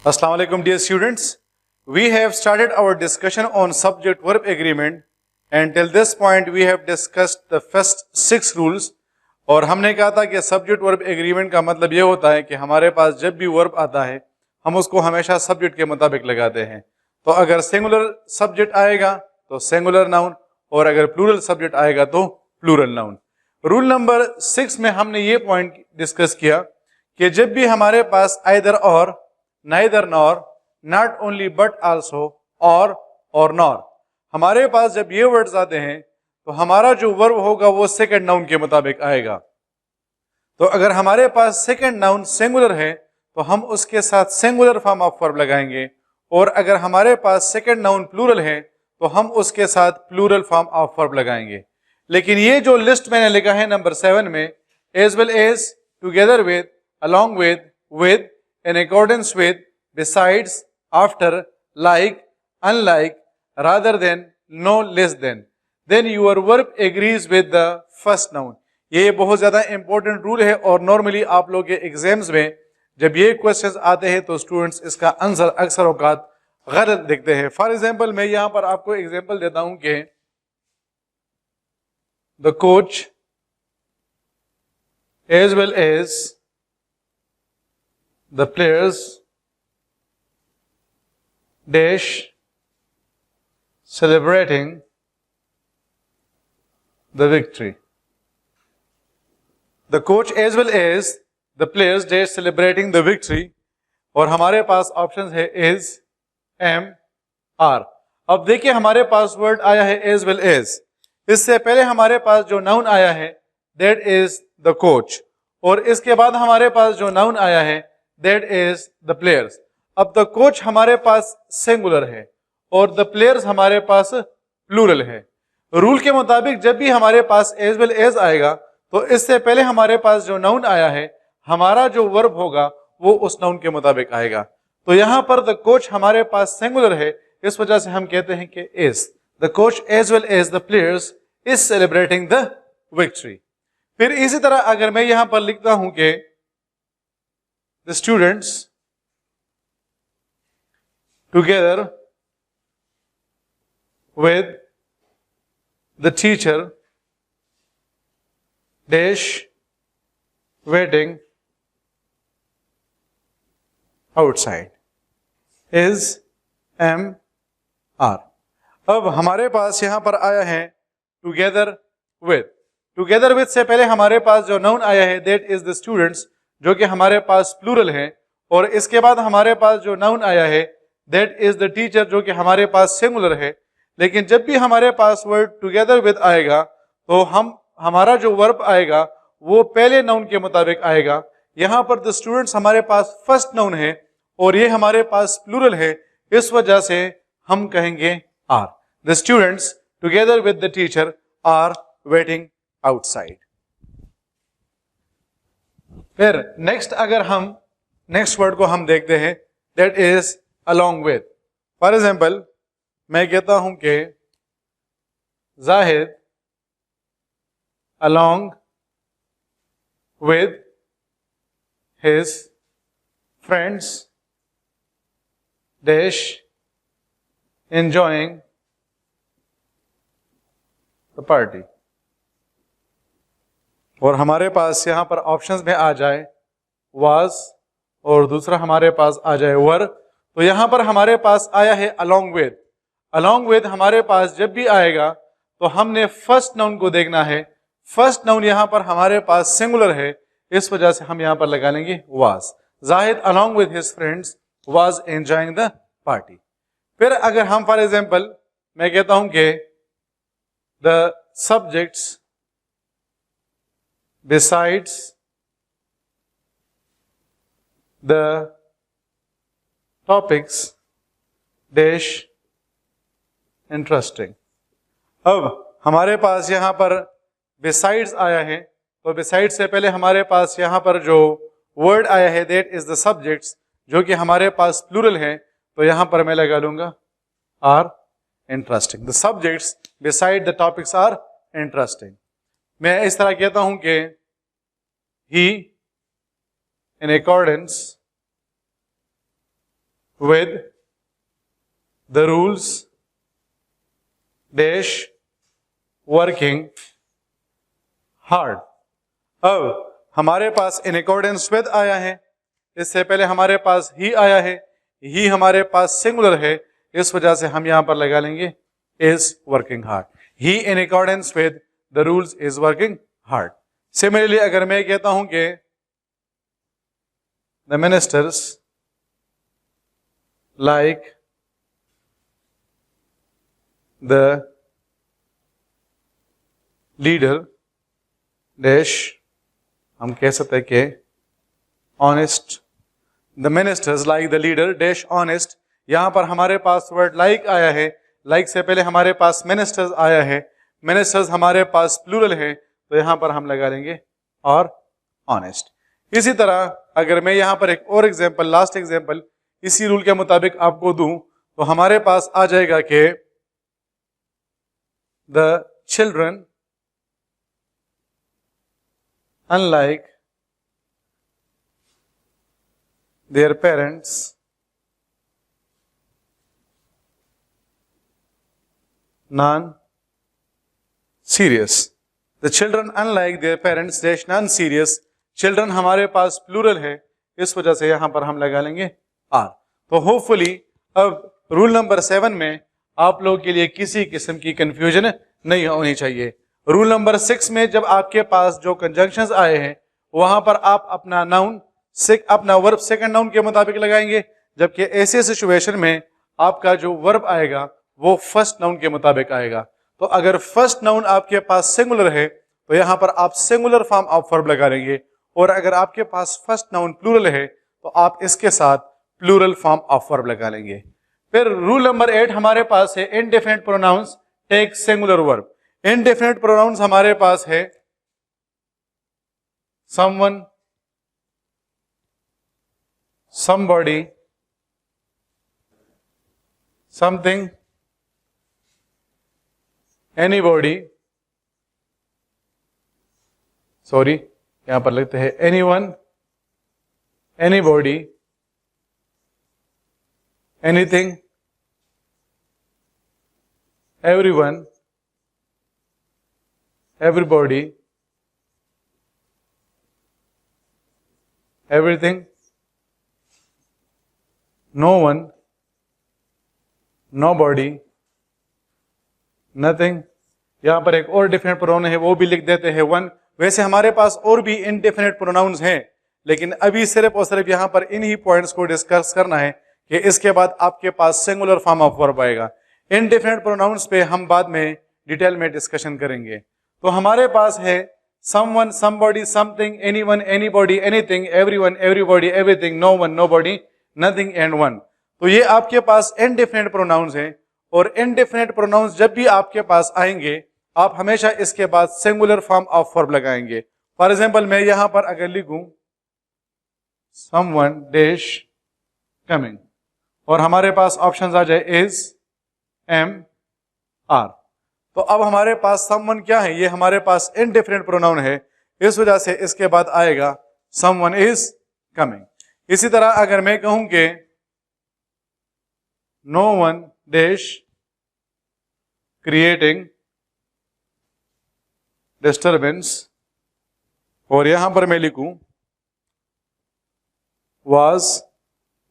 Assalamu alaikum dear students. We have started our discussion on subject verb agreement and till this point we have discussed the first 6 rules. और हमने कहा था कि subject verb agreement का मतलब ये होता है कि हमारे पास जब भी वर्ब आता है हम उसको हमेशा सब्जेक्ट के मुताबिक लगाते हैं। तो अगर सिंगुलर सब्जेक्ट आएगा तो सिंगुलर नाउन और अगर प्लूरल सब्जेक्ट आएगा तो प्लूरल नाउन। रूल नंबर 6 में हमने ये पॉइंट डिस्कस किया कि जब भी हमारे पास आइदर और, neither nor, not only but also, और नॉर, हमारे पास जब ये वर्ड्स आते हैं तो हमारा जो वर्ब होगा वो सेकंड नाउन के मुताबिक आएगा। तो अगर हमारे पास सेकंड नाउन सिंगुलर है तो हम उसके साथ सिंगुलर फॉर्म ऑफ वर्ब लगाएंगे और अगर हमारे पास सेकंड नाउन प्लूरल है तो हम उसके साथ प्लूरल फॉर्म ऑफ वर्ब लगाएंगे। लेकिन ये जो लिस्ट मैंने लिखा है नंबर 7 में, as well as, together with, along with, in accordance with, besides, after, like, unlike, rather than, no less than, then your verb agrees with the first noun। ये बहुत ज्यादा इंपॉर्टेंट रूल है और normally आप लोग के exams में जब ये क्वेश्चंस आते हैं तो स्टूडेंट्स इसका आंसर अक्सर औकात गलत देखते हैं। फॉर एग्जांपल मैं यहां पर आपको एग्जांपल देता हूं कि the coach as well as the players dash celebrating the victory। The coach as well as the players dash celebrating the victory और हमारे पास ऑप्शन है is, am, are। अब देखिए हमारे पास वर्ड आया है as well as, इससे पहले हमारे पास जो नाउन आया है that is the coach और इसके बाद हमारे पास जो नाउन आया है that is the players। अब द कोच हमारे पास सिंगुलर है और द प्लेयर्स हमारे पास प्लूरल है। रूल के मुताबिक जब भी हमारे पास एज वेल एज आएगा तो इससे पहले हमारे पास जो नाउन आया है हमारा जो वर्ब होगा वो उस नाउन के मुताबिक आएगा। तो यहां पर द कोच हमारे पास सिंगुलर है, इस वजह से हम कहते हैं कि is the coach as well as the players is celebrating the victory. फिर इसी तरह अगर मैं यहां पर लिखता हूं कि the students together with the teacher dash waiting outside is, am, are। अब हमारे पास यहां पर आया है together with से पहले हमारे पास जो नाउन आया है that is the students जो कि हमारे पास प्लूरल है और इसके बाद हमारे पास जो नाउन आया है दैट इज द टीचर जो कि हमारे पास सिंगुलर है। लेकिन जब भी हमारे पास वर्ड टुगेदर विद आएगा तो हमारा जो वर्ब आएगा वो पहले नाउन के मुताबिक आएगा। यहां पर द स्टूडेंट्स हमारे पास फर्स्ट नाउन है और ये हमारे पास प्लूरल है, इस वजह से हम कहेंगे are. The students together with the teacher are waiting outside. फिर नेक्स्ट अगर हम नेक्स्ट वर्ड को हम देखते हैं that is along with. For example मैं कहता हूं कि Zahid along with his friends dash enjoying the party. और हमारे पास यहां पर ऑप्शंस में आ जाए वाज और दूसरा हमारे पास आ जाए वर। तो यहां पर हमारे पास आया है अलोंग विद हमारे पास जब भी आएगा तो हमने फर्स्ट नाउन को देखना है। फर्स्ट नाउन यहां पर हमारे पास सिंगुलर है, इस वजह से हम यहां पर लगा लेंगे was. Zahid along with his friends was enjoying the party. फिर अगर हम फॉर एग्जाम्पल मैं कहता हूं कि the subjects besides the topics dash interesting। अब हमारे पास यहां पर besides आया है तो besides से पहले हमारे पास यहां पर जो वर्ड आया है that is the subjects जो कि हमारे पास प्लूरल है, तो यहां पर मैं लगा लूंगा are interesting। The subjects beside the topics are interesting। मैं इस तरह कहता हूं कि he in accordance with the rules dash working hard। अब हमारे पास इन अकॉर्डेंस विद आया है, इससे पहले हमारे पास ही आया है, ही हमारे पास सिंगुलर है, इस वजह से हम यहां पर लगा लेंगे is working hard. He in accordance with the rules is working hard. Similarly अगर मैं कहता हूं कि the ministers like the leader dash, हम कह सकते हैं कि honest, the ministers like the leader dash honest. यहां पर हमारे पास वर्ड लाइक आया है, लाइक से पहले हमारे पास मिनिस्टर्स आया है, मिनिस्टर्स हमारे पास प्लूरल है, तो यहां पर हम लगा लेंगे और ऑनेस्ट। इसी तरह अगर मैं यहां पर एक और एग्जांपल, लास्ट एग्जांपल इसी रूल के मुताबिक आपको दूं, तो हमारे पास आ जाएगा कि the children unlike their parents non-serious। The children unlike their parents dash non-serious। Children हमारे पास प्लूरल है, इस वजह से यहां पर हम लगा लेंगे आर। तो होपफुली अब रूल नंबर 7 में आप लोगों के लिए किसी किस्म की कंफ्यूजन नहीं होनी चाहिए। रूल नंबर 6 में जब आपके पास जो कंजंक्शंस आए हैं वहां पर आप अपना नाउन अपना वर्ब सेकंड नाउन के मुताबिक लगाएंगे, जबकि ऐसे सिचुएशन में आपका जो वर्ब आएगा वो फर्स्ट नाउन के मुताबिक आएगा। तो अगर फर्स्ट नाउन आपके पास सिंगुलर है तो यहां पर आप सिंगुलर फॉर्म ऑफ वर्ब लगा लेंगे, और अगर आपके पास फर्स्ट नाउन प्लूरल है तो आप इसके साथ प्लूरल फॉर्म ऑफ वर्ब लगा लेंगे। फिर रूल नंबर 8 हमारे पास है indefinite pronouns take singular verb. Indefinite pronouns हमारे पास है someone, somebody, something, anybody, sorry यहां पर लिखते हैं anyone, anybody, anything, everyone, everybody, everything, no one, nobody, nothing। यहां पर एक और डिफिनेट प्रोनाउन है वो भी लिख देते हैं वन। वैसे हमारे पास और भी इनडेफिनेट प्रोनाउंस हैं, लेकिन अभी सिर्फ और सिर्फ यहां पर इन्हीं पॉइंट्स को डिस्कस करना है कि इसके बाद आपके पास सिंगुलर फॉर्म ऑफ वर्ब आएगा। इनडेफिनेट प्रोनाउंस पे हम बाद में डिटेल में डिस्कशन करेंगे। तो हमारे पास है someone, somebody, something, anyone, anybody, anything, everyone, everybody, everything, no one, nobody, nothing and one। तो ये आपके पास indefinite pronouns हैं, और indefinite pronouns जब भी आपके पास आएंगे आप हमेशा इसके बाद singular form of verb लगाएंगे। फॉर एग्जाम्पल मैं यहां पर अगर लिखूं someone dash coming, और हमारे पास ऑप्शन आ जाए is, am, are, तो अब हमारे पास someone क्या है, ये हमारे पास indefinite pronoun है, इस वजह से इसके बाद आएगा someone is coming। इसी तरह अगर मैं कहूं कि no one dash creating disturbance, और यहां पर मैं लिखूं was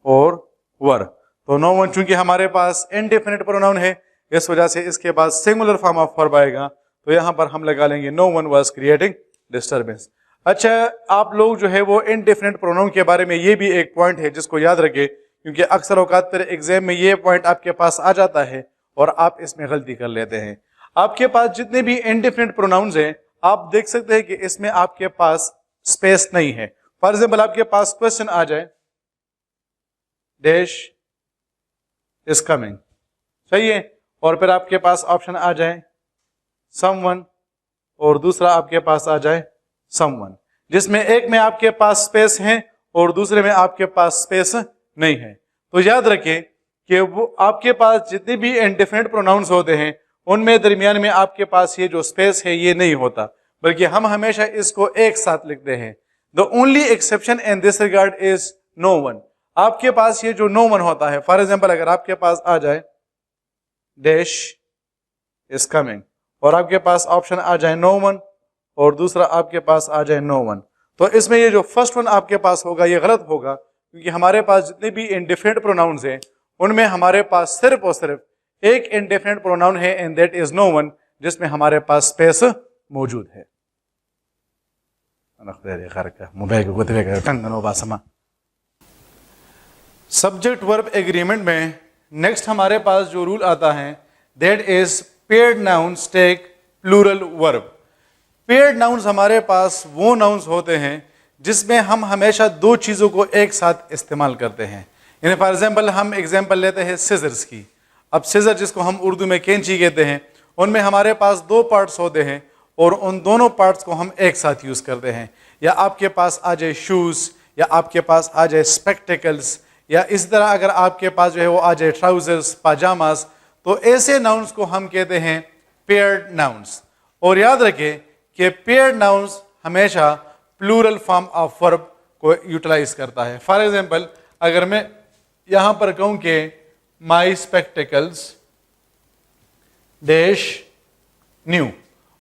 और were, तो no one चूंकि हमारे पास indefinite pronoun है इस वजह से इसके बाद सिंगुलर फॉर्म ऑफ वर्ब आएगा, तो यहां पर हम लगा लेंगे no one was creating disturbance. अच्छा, आप लोग जो है वो इनडेफिनिट प्रोनाउन के बारे में ये भी एक पॉइंट है जिसको याद रखें, क्योंकि अक्सर औकात पर एग्जाम में ये पॉइंट आपके पास आ जाता है और आप इसमें गलती कर लेते हैं। आपके पास जितने भी इनडेफिनिट प्रोनाउंस हैं आप देख सकते हैं कि इसमें आपके पास स्पेस नहीं है। फॉर एग्जाम्पल आपके पास क्वेश्चन आ जाए डैश इज कमिंग, सही है, और फिर आपके पास ऑप्शन आ जाए समवन, और दूसरा आपके पास आ जाए समवन, जिसमें एक में आपके पास स्पेस है और दूसरे में आपके पास स्पेस नहीं है। तो याद रखें कि वो आपके पास जितने भी इनडेफिनिट प्रोनाउंस होते हैं उनमें दरमियान में आपके पास ये जो स्पेस है ये नहीं होता, बल्कि हम हमेशा इसको एक साथ लिखते हैं। The only exception in this regard is no one. आपके पास ये जो नो वन होता है, फॉर एग्जाम्पल अगर आपके पास आ जाए डैश इज कमिंग और आपके पास ऑप्शन आ जाए नो वन और दूसरा आपके पास आ जाए नो वन, तो इसमें ये जो फर्स्ट वन आपके पास होगा ये गलत होगा, क्योंकि हमारे पास जितने भी इंडिफिनिट प्रोनाउंस हैं उनमें हमारे पास सिर्फ और सिर्फ एक इंडिफिनिट प्रोनाउन है and that is no one, जिसमें हमारे पास स्पेस मौजूद है। सब्जेक्ट वर्ब एग्रीमेंट में नेक्स्ट हमारे पास जो रूल आता है that is paired nouns take plural verb. Paired nouns हमारे पास वो नाउन्स होते हैं जिसमें हम हमेशा दो चीज़ों को एक साथ इस्तेमाल करते हैं। यानी फॉर एग्जांपल हम एग्जांपल लेते हैं सिजर्स की। अब सिजर जिसको हम उर्दू में कैंची कहते हैं, उनमें हमारे पास दो पार्ट्स होते हैं और उन दोनों पार्ट्स को हम एक साथ यूज़ करते हैं। या आपके पास आ जाए शूज़, या आपके पास आ जाए स्पेक्टिकल्स, या इस तरह अगर आपके पास जो है वो आ जाए ट्राउजर्स, पाजामास, तो ऐसे नाउन्स को हम कहते हैं पेयर्ड नाउन्स। और याद रखें कि पेयर्ड नाउन्स हमेशा प्लूरल फॉर्म ऑफ वर्ब को यूटिलाइज करता है। फॉर एग्जांपल अगर मैं यहां पर कहूं कि माई स्पेक्टिकल्स डैश न्यू,